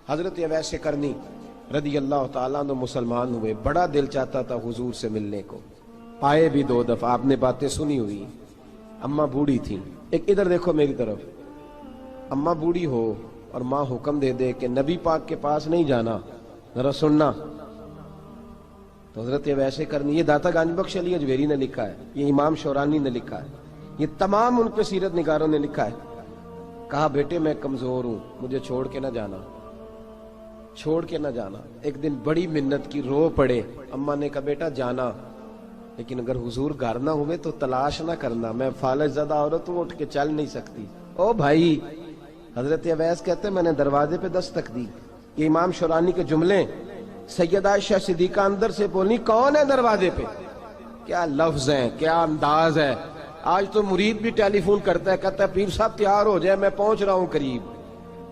حضرت اویس کرنی رضی اللہ تعالیٰ عنہ مسلمان ہوئے، بڑا دل چاہتا تھا حضور سے ملنے کو، آئے بھی 2 دفعہ، آپ نے باتیں سنی ہوئی۔ اماں بوڑھی تھیں، ایک ادھر دیکھو میری طرف، اماں بوڑھی ہو اور ماں حکم دے دے کہ نبی پاک کے پاس نہیں جانا، ذرا سننا، تو حضرت اویس کرنی، یہ داتا گنج بخش علی اجویری نے لکھا ہے، یہ امام شورانی نے لکھا ہے، یہ تمام ان پہ سیرت نگاروں نے لکھا ہے، کہا بیٹے میں کمزور ہوں، مجھے چھوڑ کے نہ جانا، چھوڑ کے نہ جانا۔ ایک دن بڑی منت کی، رو پڑے، اماں نے کہا بیٹا جانا، لیکن اگر حضور گھر نہ ہوئے تو تلاش نہ کرنا، میں فالج زدہ عورت ہوں، اٹھ کے چل نہیں سکتی۔ او بھائی، حضرت اویس کہتے میں نے دروازے پہ دستک دی، یہ امام شورانی کے جملے، سیدہ عائشہ صدیقہ اندر سے بولی کون ہے دروازے پہ؟ کیا لفظ ہیں، کیا انداز ہے۔ آج تو مرید بھی ٹیلی فون کرتا ہے، کہتا ہے پیر صاحب تیار ہو جائے، میں پہنچ رہا ہوں، قریب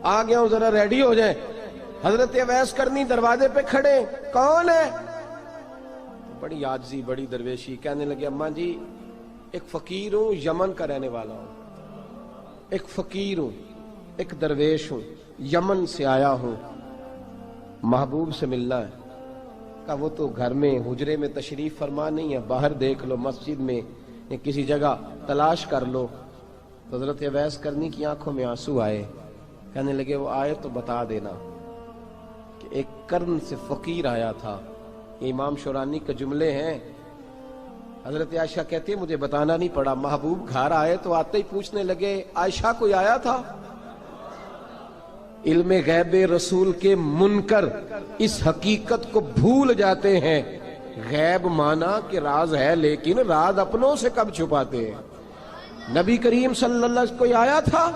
آ گیا ہوں، ذرا ریڈی ہو جائیں۔ حضرت اویس کرنی دروازے پہ کھڑے، کون ہے؟ بڑی عاجزی، بڑی درویشی، کہنے لگے اماں جی ایک فقیر ہوں، یمن کا رہنے والا ہوں، ایک فقیر ہوں، ایک درویش ہوں، یمن سے آیا ہوں، محبوب سے ملنا ہے۔ کہا وہ تو گھر میں حجرے میں تشریف فرما نہیں ہے، باہر دیکھ لو، مسجد میں یا کسی جگہ تلاش کر لو۔ تو حضرت اویس کرنی کی آنکھوں میں آنسو آئے، کہنے لگے وہ آئے تو بتا دینا کہ ایک قرن سے فقیر آیا تھا۔ یہ امام شورانی کے جملے ہیں۔ حضرت عائشہ کہتی ہے مجھے بتانا نہیں پڑا، محبوب گھر آئے تو آتے ہی پوچھنے لگے عائشہ کوئی آیا تھا؟ علم غیب رسول کے منکر اس حقیقت کو بھول جاتے ہیں، غیب مانا کہ راز ہے لیکن راز اپنوں سے کب چھپاتے ہیں۔ نبی کریم صلی اللہ علیہ وسلم کوئی آیا تھا؟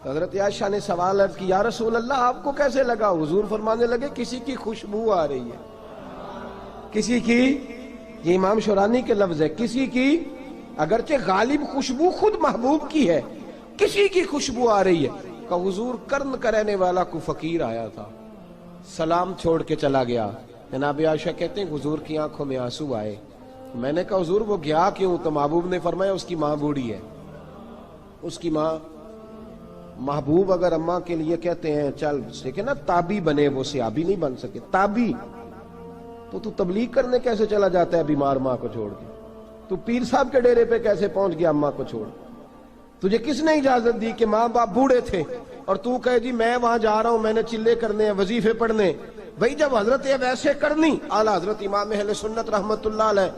حضرت عائشہ نے سوال عرض کی یا رسول اللہ آپ کو کیسے لگا؟ حضور فرمانے لگے کسی کی خوشبو آ رہی ہے، کسی کی، یہ امام شورانی کے لفظ ہے، کسی کی، اگرچہ غالب خوشبو خود محبوب کی ہے، کسی کی خوشبو آ رہی ہے۔ کہ حضور قرن کا رہنے والا کو فقیر آیا تھا، سلام چھوڑ کے چلا گیا۔ جناب عائشہ کہتے ہیں حضور کی آنکھوں میں آنسو آئے۔ میں نے کہا حضور وہ گیا کیوں؟ تو محبوب نے فرمایا اس کی ماں بوڑھی ہے، اس کی ماں۔ محبوب اگر اماں کے لیے کہتے ہیں چل دیکھیں نا تابی بنے، وہ صحابی نہیں بن سکے، تابی، تو تبلیغ کرنے کیسے چلا جاتا ہے بیمار ماں کو چھوڑ کے؟ تو پیر صاحب کے ڈیرے پہ کیسے پہنچ گیا اماں کو چھوڑ؟ تجھے کس نے اجازت دی کہ ماں باپ بوڑھے تھے اور تو کہے جی میں وہاں جا رہا ہوں، میں نے چلے کرنے ہیں، وظیفے پڑھنے؟ بھئی جب حضرت اویس کرنی اعلیٰ حضرت امام اہل سنت رحمت اللہ علیہ،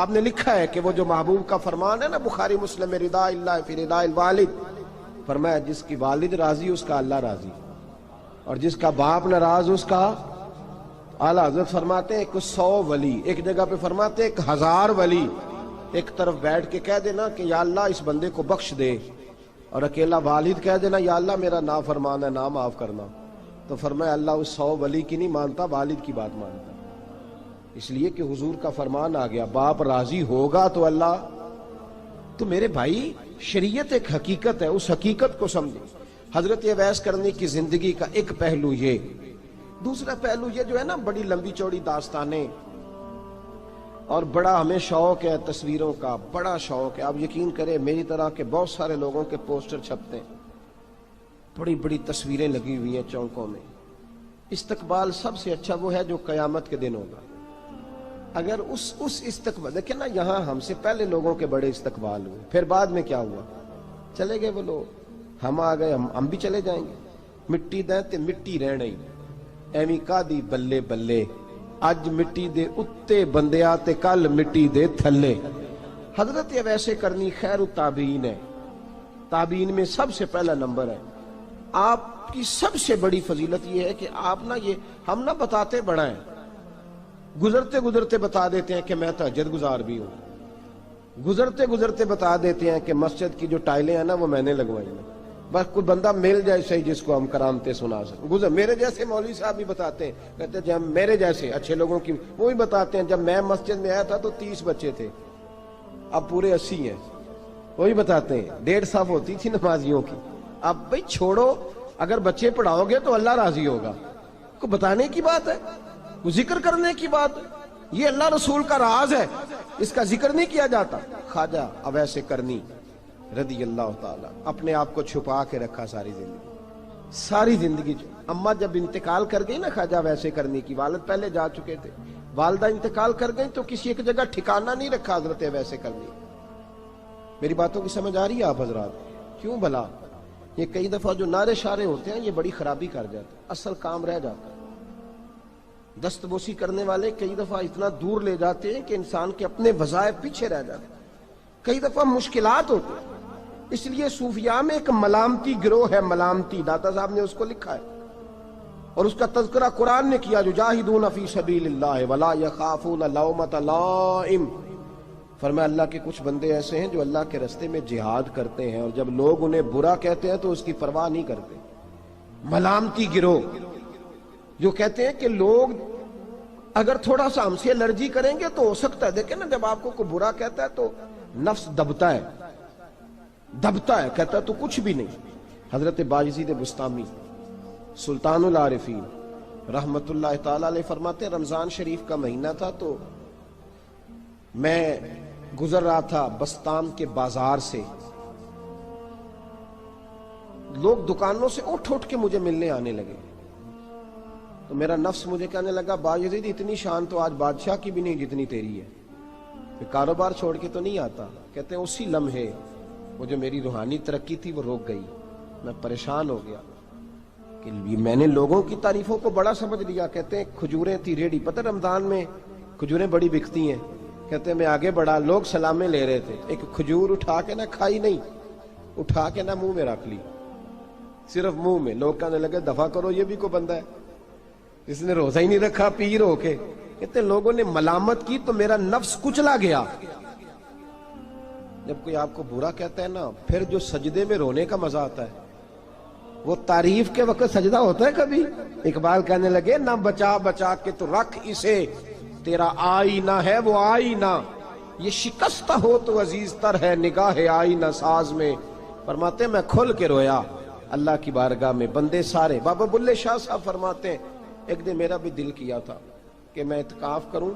آپ نے لکھا ہے کہ وہ جو محبوب کا فرمان ہے نا بخاری مسلم میں، رضا اللہ فی رضا الوالد، فرمایا جس کی والد راضی اس کا اللہ راضی، اور جس کا باپ ناراض اس کا، اعلیٰ حضرت فرماتے ہیں 100 ولی، ایک جگہ پہ فرماتے ہیں 1000 ولی ایک طرف بیٹھ کے کہہ دینا کہ یا اللہ اس بندے کو بخش دے، اور اکیلا والد کہہ دینا یا اللہ میرا نافرمان ہے، نا معاف کرنا، تو فرمایا اللہ اس 100 ولی کی نہیں مانتا، والد کی بات مانتا، اس لیے کہ حضور کا فرمان آ گیا باپ راضی ہوگا تو اللہ۔ تو میرے بھائی شریعت ایک حقیقت ہے، اس حقیقت کو سمجھیں۔ حضرت اویس کرنی کی زندگی کا ایک پہلو یہ، دوسرا پہلو یہ جو ہے نا بڑی لمبی چوڑی داستانیں، اور بڑا ہمیں شوق ہے تصویروں کا، بڑا شوق ہے۔ آپ یقین کریں میری طرح کے بہت سارے لوگوں کے پوسٹر چھپتے ہیں، بڑی بڑی تصویریں لگی ہوئی ہیں چوکوں میں۔ استقبال سب سے اچھا وہ ہے جو قیامت کے دن ہوگا۔ اگر اس استقبال دیکھیں نا، یہاں ہم سے پہلے لوگوں کے بڑے استقبال ہوئے، پھر بعد میں کیا ہوا؟ چلے گئے وہ لوگ، ہم آ گئے، ہم بھی چلے جائیں گے۔ مٹی دیں تے مٹی رہنا ہی، ایویں کا دی بلے بلے، اج مٹی دے اتے بندیا تے کل مٹی دے تھلے۔ حضرت اویس کرنی خیر التابعین ہے، تابعین میں سب سے پہلا نمبر ہے۔ آپ کی سب سے بڑی فضیلت یہ ہے کہ آپ نا، یہ ہم نہ بتاتے بڑا ہیں، گزرتے گزرتے بتا دیتے ہیں کہ میں تہجد گزار بھی ہوں، گزرتے گزرتے بتا دیتے ہیں کہ مسجد کی جو ٹائلیں ہیں نا وہ میں نے لگوائی ہیں، بس کوئی بندہ مل جائے صحیح جس کو ہم کرامتیں سنا سکیں۔ میرے جیسے مولوی صاحب بھی بتاتے ہیں، کہتے ہیں جب میرے جیسے اچھے لوگوں کی، وہ بھی بتاتے ہیں جب میں مسجد میں آیا تھا تو 30 بچے تھے، اب پورے 80 ہیں، وہی بتاتے ہیں 1.5 صف ہوتی تھی نمازیوں کی، اب بھئی چھوڑو، اگر بچے پڑھاؤ گے تو اللہ راضی ہوگا، کو بتانے کی بات ہے، کو ذکر کرنے کی بات ہے، یہ اللہ رسول کا راز ہے، اس کا ذکر نہیں کیا جاتا۔ خواجہ اویس کرنی رضی اللہ تعالیٰ اپنے آپ کو چھپا کے رکھا ساری زندگی، ساری زندگی اماں جب انتقال کر گئی نا خواجہ ویسے کرنی کی، والد پہلے جا چکے تھے، والدہ انتقال کر گئی تو کسی ایک جگہ ٹھکانہ نہیں رکھا حضرت ویسے کرنی۔ میری باتوں کی سمجھ آ رہی ہے آپ حضرات؟ کیوں بھلا یہ کئی دفعہ جو نعرے شارے ہوتے ہیں یہ بڑی خرابی کر جاتے ہیں، اصل کام رہ جاتا ہے۔ دست بوسی کرنے والے کئی دفعہ اتنا دور لے جاتے ہیں کہ انسان کے اپنے وظائف پیچھے رہ جاتے ہیں، کئی دفعہ مشکلات ہوتی ہیں۔ اس لیے صوفیاء میں ایک ملامتی گروہ ہے، ملامتی، داتا صاحب نے اس کو لکھا ہے اور اس کا تذکرہ قرآن نے کیا، جو جاہدون فی سبیل اللہ ولا یخافون لومۃ لائم۔ فرمایا اللہ کے کچھ بندے ایسے ہیں جو اللہ کے راستے میں جہاد کرتے ہیں اور جب لوگ انہیں برا کہتے ہیں تو اس کی پرواہ نہیں کرتے۔ ملامتی گروہ جو کہتے ہیں کہ لوگ اگر تھوڑا سا ہم سے الرجی کریں گے تو ہو سکتا ہے، دیکھیں نا جب آپ کو کوئی برا کہتا ہے تو نفس دبتا ہے، کہتا ہے تو کچھ بھی نہیں۔ حضرت بایزید بستامی سلطان العارفین رحمت اللہ تعالی علیہ فرماتے ہیں رمضان شریف کا مہینہ تھا تو میں گزر رہا تھا بستام کے بازار سے، لوگ دکانوں سے اٹھ کے مجھے ملنے آنے لگے تو میرا نفس مجھے کہنے لگا بایزید اتنی شان تو آج بادشاہ کی بھی نہیں جتنی تیری ہے، کاروبار چھوڑ کے تو نہیں آتا۔ کہتے ہیں اسی لمحے وہ جو میری روحانی ترقی تھی وہ روک گئی، میں پریشان ہو گیا کہ میں نے لوگوں کی تعریفوں کو بڑا سمجھ لیا۔ کہتے ہیں کھجوریں تھی ریڈی، پتہ رمضان میں کھجوریں بڑی بکتی ہیں، کہتے ہیں میں آگے بڑھا، لوگ سلامیں لے رہے تھے، ایک کھجور اٹھا کے نہ کھائی نہیں، اٹھا کے نہ منہ میں رکھ لی، صرف منہ میں۔ لوگ کہنے لگے دفع کرو، یہ بھی کوئی بندہ ہے اس نے روزہ ہی نہیں رکھا پیر ہو کے۔ کہتے ہیں لوگوں نے ملامت کی تو میرا نفس کچلا گیا۔ جب کوئی آپ کو برا کہتا ہے نا، پھر جو سجدے میں رونے کا مزہ آتا ہے وہ تعریف کے وقت سجدہ ہوتا ہے کبھی؟ اقبال کہنے لگے نہ بچا بچا کے تو رکھ اسے، تیرا آئینہ ہے وہ آئینہ، یہ شکستہ ہو تو عزیز تر ہے نگاہ آئینہ ساز میں۔ فرماتے ہیں میں کھل کے رویا اللہ کی بارگاہ میں، بندے سارے۔ بابا بلے شاہ صاحب فرماتے ہیں ایک دن میرا بھی دل کیا تھا کہ میں اعتکاف کروں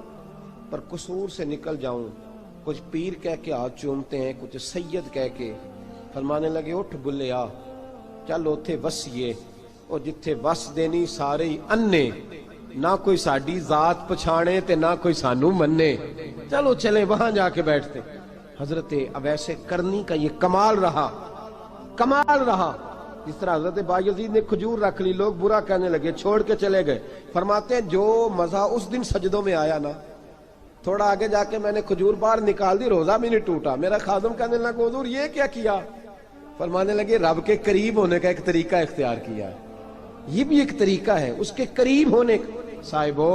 پر قصور سے نکل جاؤں، کچھ پیر کہہ کے ہاتھ چومتے ہیں، کچھ سید کہہ کے۔ فرمانے لگے اٹھ بلیا چل اوتھے وسیے، اور جتھے وس دینی سارے ہی انے، نہ کوئی ساڈی ذات پچھانے تے نہ کوئی سانو مننے، چلو چلے وہاں جا کے بیٹھتے۔ حضرت اویس کرنی کا یہ کمال رہا، جس طرح حضرت بایزید نے کھجور رکھ لی، لوگ برا کہنے لگے، چھوڑ کے چلے گئے۔ فرماتے ہیں جو مزہ اس دن سجدوں میں آیا نا، تھوڑا آگے جا کے میں نے کھجور باہر نکال دی، روزہ بھی نہیں ٹوٹا۔ میرا خادم کہنے لگا حضور یہ کیا کیا؟ فرمانے لگے رب کے قریب ہونے کا ایک طریقہ اختیار کیا ہے، یہ بھی ایک طریقہ ہے اس کے قریب ہونے کا۔ صاحبو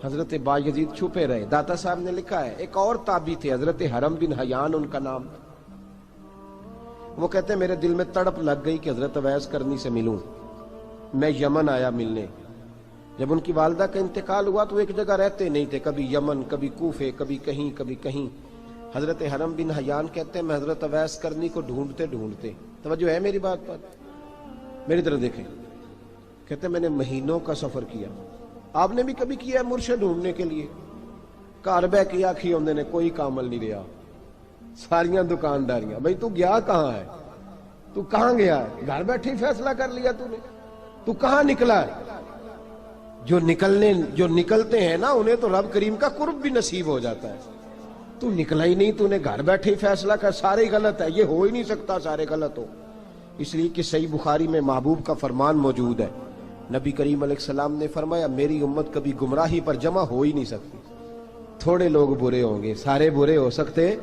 حضرت بایزید چھپے رہے۔ داتا صاحب نے لکھا ہے ایک اور تابعی تھے حضرت حرم بن حیان ان کا نام، وہ کہتے ہیں میرے دل میں تڑپ لگ گئی کہ حضرت اویس کرنی سے ملوں۔ میں یمن آیا ملنے، جب ان کی والدہ کا انتقال ہوا تو ایک جگہ رہتے نہیں تھے، کبھی یمن، کبھی کوفے، کبھی کہیں۔ حضرت حرم بن حیان کہتے ہیں میں حضرت اویس کرنی کو ڈھونڈتے، توجہ ہے میری بات پر، میری طرف دیکھیں، کہتے ہیں میں نے مہینوں کا سفر کیا۔ آپ نے بھی کبھی کیا ہے مرشد ڈھونڈنے کے لیے؟ گھر بہ کے آکھی ہوندے نے کوئی کامل نہیں رہا، ساریاں دکانداریاں۔ بھئی تو گیا کہاں ہے؟ تو کہاں گیا ہے؟ گھر بیٹھے ہی فیصلہ کر لیا تو نے؟ تو کہاں نکلا ہے؟ جو نکلتے ہیں نا انہیں تو رب کریم کا قرب بھی نصیب ہو جاتا ہے۔ تو نکلا ہی نہیں، تو نے گھر بیٹھے ہی فیصلہ کر، سارے غلط ہے، یہ ہو ہی نہیں سکتا سارے غلط ہو۔ اس لیے کہ صحیح بخاری میں محبوب کا فرمان موجود ہے، نبی کریم علیہ السلام نے فرمایا میری امت کبھی گمراہی پر جمع ہو ہی نہیں سکتی، تھوڑے لوگ برے ہوں گے، سارے برے ہو سکتے۔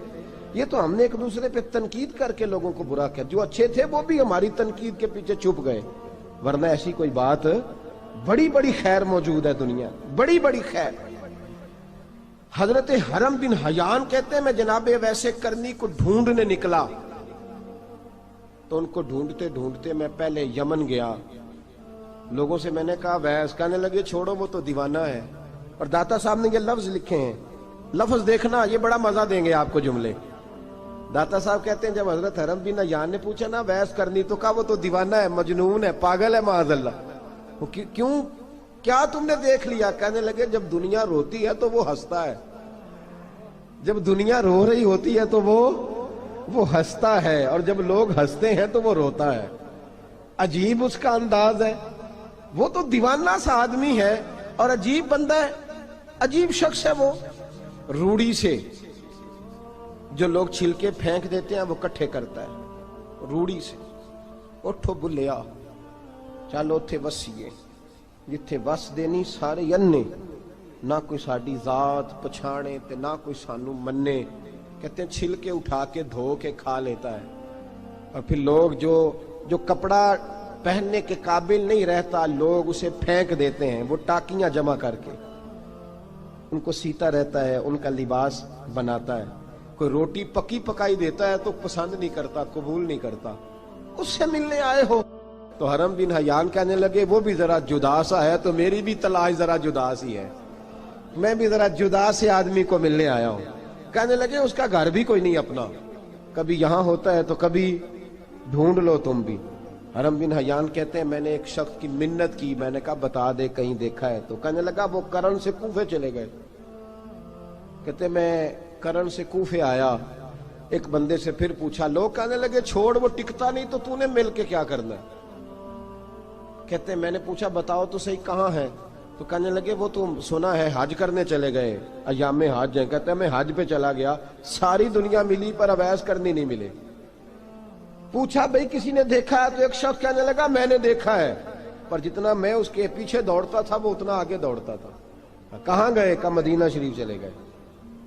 یہ تو ہم نے ایک دوسرے پہ تنقید کر کے لوگوں کو برا کیا، جو اچھے تھے وہ بھی ہماری تنقید کے پیچھے چھپ گئے، ورنہ ایسی کوئی بات، بڑی بڑی خیر موجود ہے دنیا، بڑی بڑی خیر۔ حضرت حرم بن حیان کہتے ہیں میں جناب ویسے کرنی کو ڈھونڈنے نکلا تو ان کو ڈھونڈتے میں پہلے یمن گیا، لوگوں سے میں نے کہا ویس، کہنے لگے چھوڑو وہ تو دیوانہ ہے۔ اور داتا صاحب نے یہ لفظ لکھے ہیں، لفظ دیکھنا یہ بڑا مزہ دیں گے آپ کو جملے۔ داتا صاحب کہتے ہیں جب حضرت حرم بن حیان نے پوچھا نا ویس کرنی، تو کہا وہ تو دیوانہ ہے، مجنون ہے، پاگل ہے معاذ اللہ۔ کیوں؟ کیا تم نے دیکھ لیا؟ کہنے لگے جب دنیا روتی ہے تو وہ ہنستا ہے، جب دنیا رو رہی ہوتی ہے تو وہ ہنستا ہے، اور جب لوگ ہنستے ہیں تو وہ روتا ہے۔ عجیب اس کا انداز ہے، وہ تو دیوانہ سا آدمی ہے اور عجیب بندہ ہے، عجیب شخص ہے وہ۔ روڑی سے جو لوگ چھلکے پھینک دیتے ہیں وہ کٹھے کرتا ہے، روڑی سے۔ اٹھو بلیا چلو تھے وسیے جتھے وس دینی سارے ینے، نہ کوئی ساڈی ذات پچھانے تے نہ کوئی سانو منے۔ کہتے ہیں چھلکے اٹھا کے دھو کے کھا لیتا ہے، اور پھر لوگ جو کپڑا پہننے کے قابل نہیں رہتا لوگ اسے پھینک دیتے ہیں، وہ ٹاکیاں جمع کر کے ان کو سیتا رہتا ہے، ان کا لباس بناتا ہے۔ کوئی روٹی پکی پکائی دیتا ہے تو پسند نہیں کرتا، قبول نہیں کرتا، اس سے ملنے آئے ہو۔ تو حرم بن حیان کہنے لگے وہ بھی ذرا جدا سا ہے تو میری بھی تلاش ذرا جدا سی ہے، میں بھی ذرا جدا سے آدمی کو ملنے آیا ہوں۔ کہنے لگے اس کا گھر بھی کوئی نہیں اپنا، کبھی یہاں ہوتا ہے تو کبھی ڈھونڈ لو تم بھی۔ حرم بن حیان کہتے ہیں میں نے ایک شخص کی منت کی، میں نے کہا بتا دے کہیں دیکھا ہے تو۔ کہنے لگا وہ کرن سے کوفے چلے گئے۔ کہتے میں کرن سے کوفے آیا، ایک بندے سے پھر پوچھا، لوگ کہنے لگے چھوڑ وہ ٹکتا نہیں تو نے مل کے کیا کرنا ہے۔ کہتے میں نے پوچھا بتاؤ تو صحیح کہاں ہے، تو کہنے لگے وہ تو سنا ہے حج کرنے چلے گئے، ایام حج ہیں۔ کہتے میں حج پہ چلا گیا، ساری دنیا ملی پر اویس کرنی نہیں ملے۔ پوچھا بھئی کسی نے دیکھا ہے، تو ایک شخص کہنے لگا میں نے دیکھا ہے، پر جتنا میں اس کے پیچھے دوڑتا تھا وہ اتنا آگے دوڑتا تھا۔ کہاں گئے؟ کہ مدینہ شریف چلے گئے۔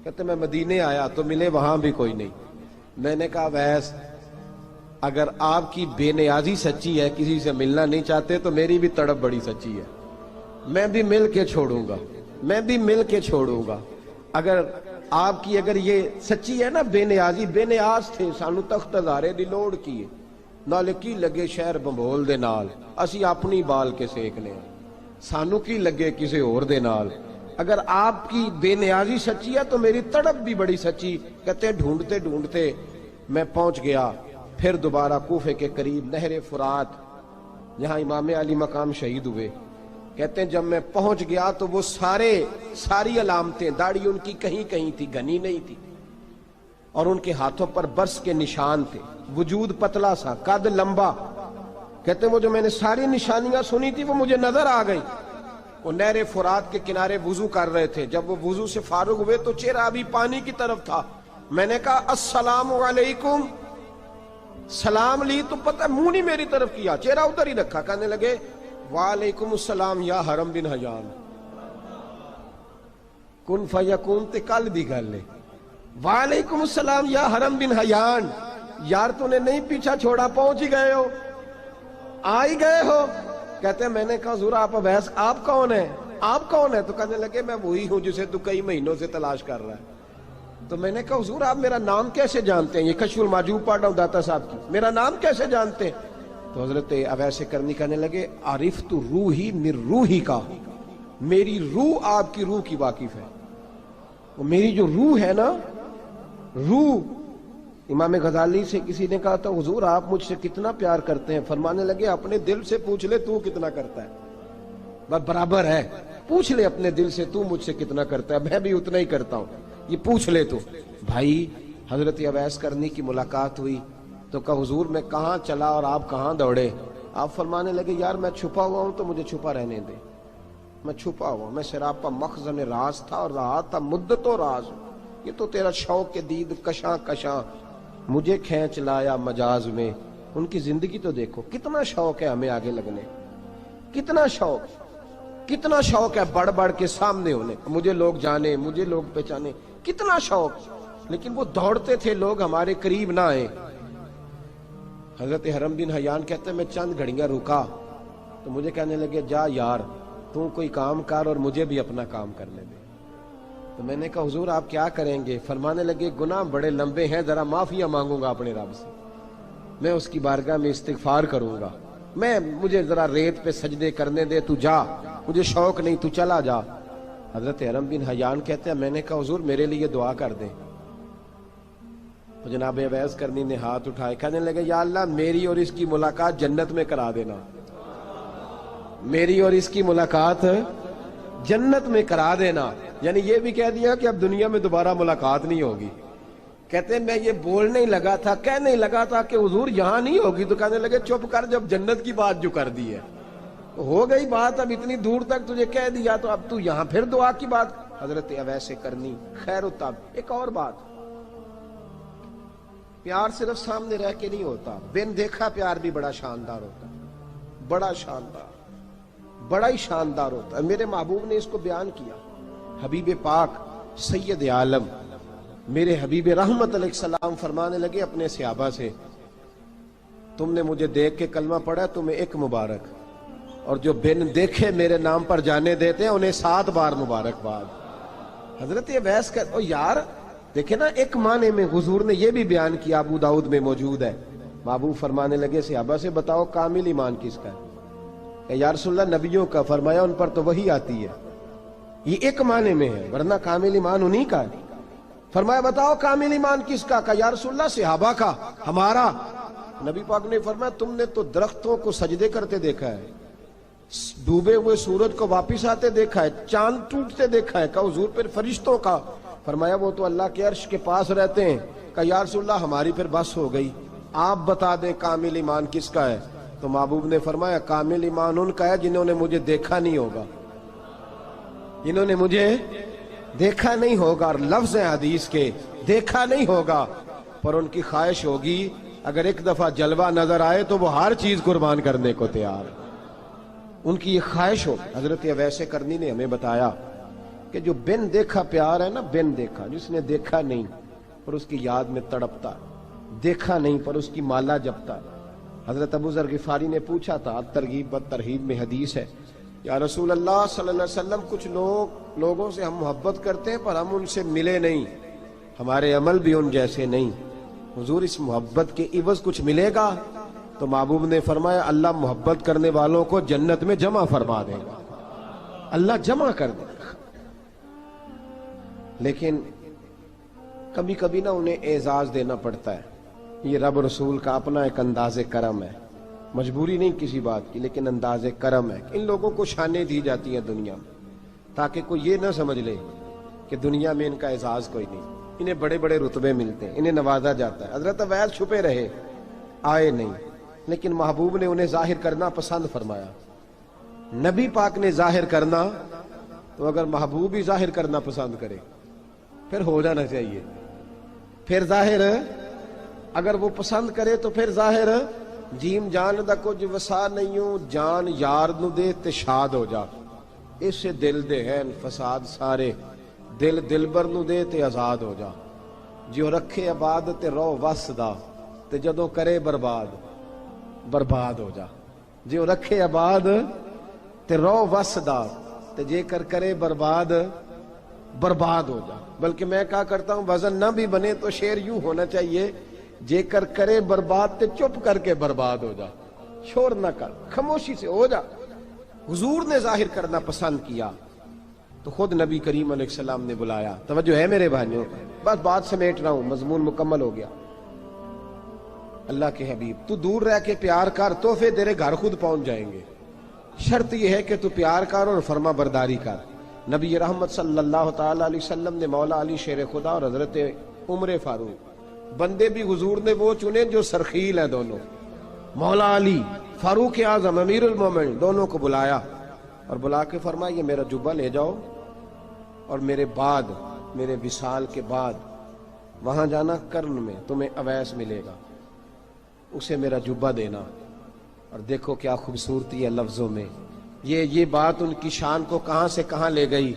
کہتے میں مدینے آیا تو ملے وہاں بھی کوئی نہیں۔ میں نے کہا ویس اگر آپ کی بے نیازی سچی ہے، کسی سے ملنا نہیں چاہتے، تو میری بھی تڑپ بڑی سچی ہے، میں بھی مل کے چھوڑوں گا، میں بھی مل کے چھوڑوں گا۔ اگر آپ کی یہ سچی ہے نا بے نیازی، بے نیاز تھے، سانو تخت ہزارے دی لوڑ کیے، نالے کی لگے شہر بمبول دے نال، اسی اپنی بال کے سیکنے ہیں، سانو کی لگے کسی اور دے نال۔ اگر آپ کی بے نیازی سچی ہے تو میری تڑپ بھی بڑی سچی۔ کہتے ہیں ڈھونڈتے ڈھونڈتے میں پہنچ گیا، پھر دوبارہ کوفے کے قریب نہر فرات جہاں امام علی مقام شہید ہوئے۔ کہتے ہیں جب میں پہنچ گیا تو وہ ساری علامتیں، داڑھی ان کی کہیں کہیں تھی، گھنی نہیں تھی، اور ان کے ہاتھوں پر برس کے نشان تھے، وجود پتلا سا، قد لمبا۔ کہتے ہیں وہ جو میں نے ساری نشانیاں سنی تھی وہ مجھے نظر آ گئی۔ وہ نہر فرات کے کنارے وضو کر رہے تھے، جب وہ وضو سے فارغ ہوئے تو چہرہ ابھی پانی کی طرف تھا۔ میں نے کہا السلام علیکم، سلام لی تو پتہ منہ نہیں میری طرف کیا، چہرہ ادھر ہی رکھا۔ کہنے لگے وعلیکم السلام یا حرم بن حیان، کن فیکون تے کل دی گل ہے۔ وعلیکم السلام یا حرم بن حیان، یار تو نے نہیں پیچھا چھوڑا، پہنچ ہی گئے ہو، آ ہی گئے ہو۔ کہتے ہیں میں نے کہا حضور آپ اویس آپ کون ہیں، آپ کون ہیں؟ تو کہنے لگے میں وہی ہوں جسے تو کئی مہینوں سے تلاش کر رہا ہے۔ تو میں نے کہا حضور آپ میرا نام کیسے جانتے ہیں؟ یہ کشف المحجوب پڑھ رہا ہوں داتا صاحب کی، میرا نام کیسے جانتے ہیں؟ تو حضرت اویس کرنی کہنے لگے عرفت روحی من روحی کا، میری روح آپ کی روح کی واقف ہے۔ وہ میری جو روح ہے نا، روح۔ امام غزالی سے کسی نے کہا تھا حضور آپ مجھ سے کتنا پیار کرتے ہیں؟ فرمانے لگے اپنے دل سے پوچھ لے تو کتنا کرتا ہے، بس برابر ہے، پوچھ لے اپنے دل سے تو مجھ سے کتنا کرتا ہے، میں بھی اتنا ہی کرتا ہوں، یہ پوچھ لے تو۔ بھائی حضرت اویس کرنی کی ملاقات ہوئی تو کہا حضور میں کہاں چلا اور آپ کہاں دوڑے؟ آپ فرمانے لگے یار میں چھپا ہوا ہوں تو مجھے چھپا رہنے دے، میں چھپا ہوا، میں سراپا مخزن راز تھا اور رہا تھا مدت و راز۔ یہ تو تیرا شوق کے دید کشاں کشاں مجھے کھینچ لایا مجاز میں۔ ان کی زندگی تو دیکھو، کتنا شوق ہے ہمیں آگے لگنے، کتنا شوق ہے بڑھ بڑھ کے سامنے ہونے، مجھے لوگ جانے، مجھے لوگ پہچانے، کتنا شوق، لیکن وہ دوڑتے تھے لوگ ہمارے قریب نہ آئے۔ حضرت حرم بن حیان کہتے ہیں میں چند گھڑیاں رکا تو مجھے کہنے لگے جا یار تو کوئی کام کر اور مجھے بھی اپنا کام کرنے دے۔ تو میں نے کہا حضور آپ کیا کریں گے؟ فرمانے لگے گناہ بڑے لمبے ہیں، ذرا معافیاں مانگوں گا اپنے رب سے، میں اس کی بارگاہ میں استغفار کروں گا، مجھے ذرا ریت پہ سجدے کرنے دے، تو جا، مجھے شوق نہیں، تو چلا جا۔ حضرت حرم بن حیان کہتے ہیں میں نے کہا حضور میرے لیے دعا کر دیں۔ تو جناب اویس کرنی نے ہاتھ اٹھائے، کہنے لگے یا اللہ میری اور اس کی ملاقات جنت میں کرا دینا، میری اور اس کی ملاقات جنت میں کرا دینا۔ یعنی یہ بھی کہہ دیا کہ اب دنیا میں دوبارہ ملاقات نہیں ہوگی۔ کہتے ہیں میں یہ بولنے ہی لگا تھا، کہنے ہی لگا تھا کہ حضور یہاں نہیں ہوگی، تو کہنے لگے چپ کر، جب جنت کی بات جو کر دی ہے ہو گئی بات، اب اتنی دور تک تجھے کہہ دیا تو اب تو یہاں پھر دعا کی بات حضرت اویس سے کرنی خیر التاب۔ ایک اور بات، پیار صرف سامنے رہ کے نہیں ہوتا، بن دیکھا پیار بھی بڑا شاندار ہوتا ہے، بڑا شاندار، بڑا ہی شاندار ہوتا ہے۔ میرے محبوب نے اس کو بیان کیا، حبیب پاک سید عالم میرے حبیب رحمت علیہ السلام فرمانے لگے اپنے صحابہ سے، تم نے مجھے دیکھ کے کلمہ پڑھا، تمہیں ایک مبارک، اور جو بن دیکھے میرے نام پر جانے دیتے ہیں انہیں 7 بار مبارکباد۔ حضرت اویس کا او یار دیکھیں نا، ایک معنی میں حضور نے یہ بھی بیان کیا، ابو داؤد میں موجود ہے۔ محبوب فرمانے لگے صحابہ سے، بتاؤ کامل ایمان کس کا ہے؟ کہ یا رسول اللہ نبیوں کا، فرمایا ان پر تو وہی آتی ہے، یہ ایک معنی میں ہے، ورنہ کامل ایمان انہی کا ہے۔ فرمایا بتاؤ کامل ایمان کس کا؟ کہ یا رسول اللہ صحابہ کا، ہمارا۔ نبی پاک نے فرمایا تم نے تو درختوں کو سجدے کرتے دیکھا ہے، ڈوبے ہوئے سورج کو واپس آتے دیکھا ہے، چاند ٹوٹتے دیکھا ہے۔ کہ حضور پھر فرشتوں کا؟ فرمایا وہ تو اللہ کے عرش کے پاس رہتے ہیں۔ کہ یا رسول اللہ ہماری پھر بس ہو گئی، آپ بتا دیں کامل ایمان کس کا ہے؟ تو محبوب نے فرمایا کامل ایمان ان کا ہے جنہوں نے مجھے دیکھا نہیں ہوگا، جنہوں نے مجھے دیکھا نہیں ہوگا، اور لفظ ہیں حدیث کے، دیکھا نہیں ہوگا پر ان کی خواہش ہوگی اگر ایک دفعہ جلوہ نظر آئے تو وہ ہر چیز قربان کرنے کو تیار، ان کی یہ خواہش ہو۔ حضرت اویس کرنی نے ہمیں بتایا کہ جو بن دیکھا پیار ہے نا، بن دیکھا، جس نے دیکھا نہیں پر اس کی یاد میں تڑپتا، دیکھا نہیں پر اس کی مالا جپتا۔ حضرت ابو ذر غفاری نے پوچھا تھا، ترغیب و ترہیب میں حدیث ہے، یا رسول اللہ صلی اللہ علیہ وسلم کچھ لوگوں سے ہم محبت کرتے ہیں پر ہم ان سے ملے نہیں، ہمارے عمل بھی ان جیسے نہیں، حضور اس محبت کے عوض کچھ ملے گا؟ تو محبوب نے فرمایا اللہ محبت کرنے والوں کو جنت میں جمع فرما دے گا، اللہ جمع کر دے گا۔ لیکن کبھی کبھی نہ انہیں اعزاز دینا پڑتا ہے، یہ رب رسول کا اپنا ایک انداز کرم ہے، مجبوری نہیں کسی بات کی، لیکن انداز کرم ہے۔ ان لوگوں کو شانیں دی جاتی ہیں دنیا میں تاکہ کوئی یہ نہ سمجھ لے کہ دنیا میں ان کا اعزاز کوئی نہیں، انہیں بڑے بڑے رتبے ملتے ہیں، انہیں نوازا جاتا ہے۔ حضرت اویس چھپے رہے، آئے نہیں، لیکن محبوب نے انہیں ظاہر کرنا پسند فرمایا۔ نبی پاک نے ظاہر کرنا تو اگر محبوب ہی ظاہر کرنا پسند کرے پھر ہو جانا چاہیے، پھر ظاہر اگر وہ پسند کرے تو پھر ظاہر جیم جان دا کچھ وسا نہیں ہوں، جان یار نو دے تے شاد ہو جا، اس سے دل دے ہیں فساد سارے، دل دلبر نو دے تے آزاد ہو جا، جو رکھے آباد تے رو وس دا تے جدوں کرے برباد برباد ہو جا، جو رکھے آباد تے رو وس دا تے جے کر کرے برباد برباد ہو جا۔ بلکہ میں کہا کرتا ہوں وزن نہ بھی بنے تو شعر یوں ہونا چاہیے، جے کر کرے برباد تے چپ کر کے برباد ہو جا، شور نہ کر، خاموشی سے ہو جا۔ حضور نے ظاہر کرنا پسند کیا تو خود نبی کریم علیہ السلام نے بلایا۔ توجہ ہے میرے بھائیوں، بس بات سمیٹ رہا ہوں، مضمون مکمل ہو گیا۔ اللہ کے حبیب تو دور رہ کے پیار کر، تحفے تیرے گھر خود پہنچ جائیں گے، شرط یہ ہے کہ تو پیار کر اور فرما برداری کر۔ نبی رحمت صلی اللہ تعالی علیہ وسلم نے مولا علی شیر خدا اور حضرت عمر فاروق، بندے بھی حضور نے وہ چنے جو سرخیل ہیں دونوں، مولا علی فاروق اعظم امیر المومنین، دونوں کو بلایا اور بلا کے فرمایا یہ میرا جبہ لے جاؤ اور میرے بعد، میرے وصال کے بعد وہاں جانا کرن میں تمہیں اویس ملے گا، اسے میرا جبہ دینا۔ اور دیکھو کیا خوبصورتی ہے لفظوں میں، یہ بات ان کی شان کو کہاں سے کہاں لے گئی۔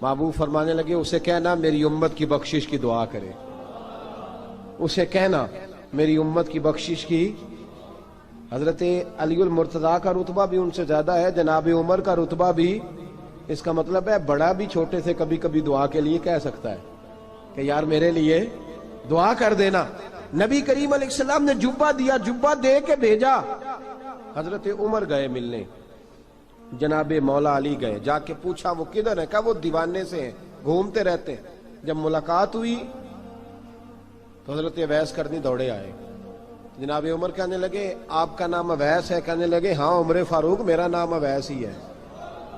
محبوب فرمانے لگے اسے کہنا میری امت کی بخشش کی دعا کرے، اسے کہنا میری امت کی بخشش کی۔ حضرت علی المرتضیٰ کا رتبہ بھی ان سے زیادہ ہے، جناب عمر کا رتبہ بھی، اس کا مطلب ہے بڑا بھی چھوٹے سے کبھی کبھی دعا کے لیے کہہ سکتا ہے کہ یار میرے لیے دعا کر دینا۔ نبی کریم علیہ السلام نے جبہ دیا، جبہ دے کے بھیجا۔ حضرت عمر گئے ملنے، جناب مولا علی گئے، جا کے پوچھا وہ کدھر ہے؟ کہا وہ دیوانے سے ہیں، گھومتے رہتے ہیں۔ جب ملاقات ہوئی تو حضرت اویس کرنی دوڑے آئے، جناب عمر کہنے لگے آپ کا نام اویس ہے؟ کہنے لگے ہاں عمر فاروق میرا نام اویس ہی ہے۔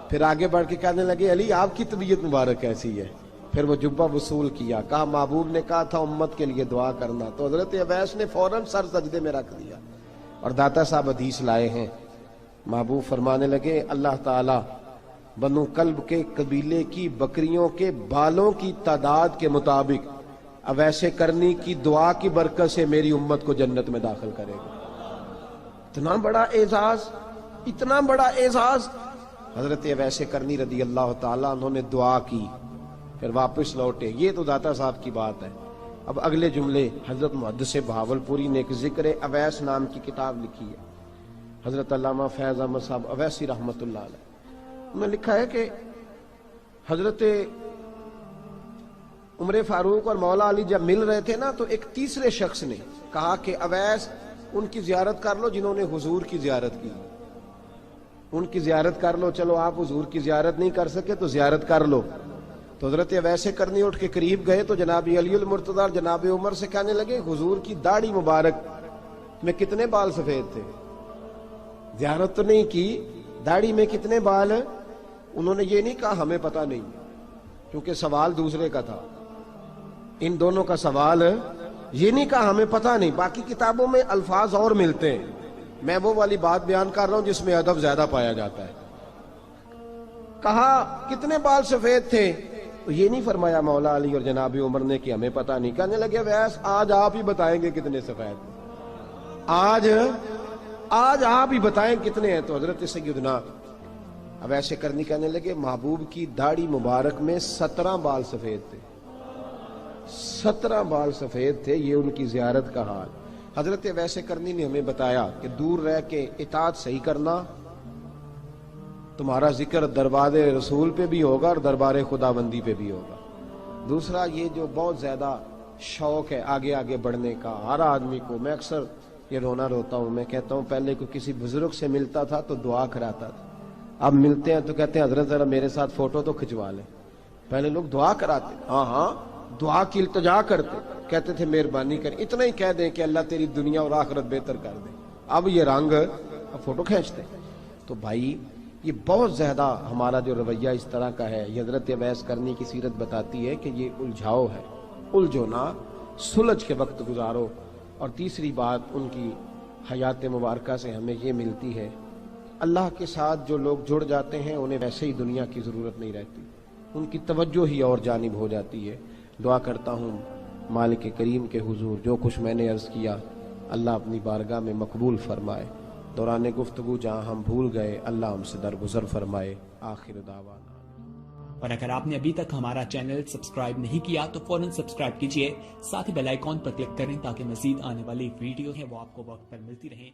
پھر آگے بڑھ کے کہنے لگے علی آپ کی طبیعت مبارک کیسی ہے؟ پھر وہ جبہ وصول کیا، کہا محبوب نے کہا تھا امت کے لیے دعا کرنا، تو حضرت اویس نے فوراً سر سجدے میں رکھ دیا۔ اور داتا صاحب حدیث لائے ہیں، محبوب فرمانے لگے اللہ تعالی بنو کلب کے قبیلے کی بکریوں کے بالوں کی تعداد کے مطابق اویس کرنی کی دعا کی برکت سے میری امت کو جنت میں داخل کرے گا۔ اتنا بڑا اعزاز، اتنا بڑا اعزاز۔ حضرت اویس کرنی رضی اللہ تعالیٰ انہوں نے دعا کی، پھر واپس لوٹے۔ یہ تو داتا صاحب کی بات ہے۔ اب اگلے جملے حضرت محدث بہاولپوری نے ایک ذکر اویس نام کی کتاب لکھی ہے، حضرت علامہ فیض احمد صاحب اویسی رحمۃ اللہ علیہ، انہوں نے لکھا ہے کہ حضرت عمر فاروق اور مولا علی جب مل رہے تھے نا، تو ایک تیسرے شخص نے کہا کہ اویس ان کی زیارت کر لو جنہوں نے حضور کی زیارت کی، ان کی زیارت کر لو، چلو آپ حضور کی زیارت نہیں کر سکے تو زیارت کر لو۔ تو حضرت اویس کرنی اٹھ کے قریب گئے تو جناب علی المرتضیٰ اور جناب عمر سے کہنے لگے حضور کی داڑھی مبارک میں کتنے بال سفید تھے؟ زیارت تو نہیں کی، داڑھی میں کتنے بال؟ انہوں نے یہ نہیں کہا ہمیں پتہ نہیں، کیونکہ سوال دوسرے کا تھا، ان دونوں کا سوال یہ نہیں کہا ہمیں پتہ نہیں۔ باقی کتابوں میں الفاظ اور ملتے ہیں، میں وہ والی بات بیان کر رہا ہوں جس میں ادب زیادہ پایا جاتا ہے۔ کہا کتنے بال سفید تھے؟ تو یہ نہیں فرمایا مولا علی اور جناب عمر نے کہ ہمیں پتہ نہیں، کہنے لگے ویس آج آپ ہی بتائیں گے کتنے سفید ہیں، آج آپ ہی بتائیں کتنے ہیں۔ تو حضرت سیدنا اویس کرنی کہنے لگے محبوب کی داڑھی مبارک میں 17 بال سفید تھے، 17 بال سفید تھے، یہ ان کی زیارت کا حال۔ حضرت اویس کرنی نے ہمیں بتایا کہ دور رہ کے اطاعت صحیح کرنا، تمہارا ذکر دربار رسول پہ بھی ہوگا اور دربار خداوندی پہ بھی ہوگا۔ دوسرا یہ جو بہت زیادہ شوق ہے آگے آگے بڑھنے کا ہر آدمی کو، میں اکثر یہ رونا روتا ہوں، میں کہتا ہوں پہلے کوئی کسی بزرگ سے ملتا تھا تو دعا کراتا تھا، اب ملتے ہیں تو کہتے ہیں حضرت ذرا میرے ساتھ فوٹو تو کھنچوا لیں۔ پہلے لوگ دعا کراتے، ہاں دعا کی التجا کرتے، کہتے تھے مہربانی کر، اتنا ہی کہہ دیں کہ اللہ تیری دنیا اور آخرت بہتر کر دے، اب یہ رنگ اب فوٹو کھینچتے۔ تو بھائی یہ بہت زیادہ ہمارا جو رویہ اس طرح کا ہے، یہ حضرت اویس کرنی کی سیرت بتاتی ہے کہ یہ الجھاؤ ہے، الجھو نہ، سلجھ کے وقت گزارو۔ اور تیسری بات ان کی حیات مبارکہ سے ہمیں یہ ملتی ہے، اللہ کے ساتھ جو لوگ جڑ جاتے ہیں انہیں ویسے ہی دنیا کی ضرورت نہیں رہتی، ان کی توجہ ہی اور جانب ہو جاتی ہے۔ دعا کرتا ہوں مالک کریم کے حضور جو کچھ میں نے عرض کیا اللہ اپنی بارگاہ میں مقبول فرمائے، دوران گفتگو جہاں ہم بھول گئے اللہ ہم سے درگزر فرمائے۔ آخر دعوانا۔ اور اگر آپ نے ابھی تک ہمارا چینل سبسکرائب نہیں کیا تو فوراً سبسکرائب کیجئے، ساتھ ہی بیل آئیکن پر کلک کریں تاکہ مزید آنے والی ویڈیو ہیں وہ آپ کو وقت پر ملتی رہیں۔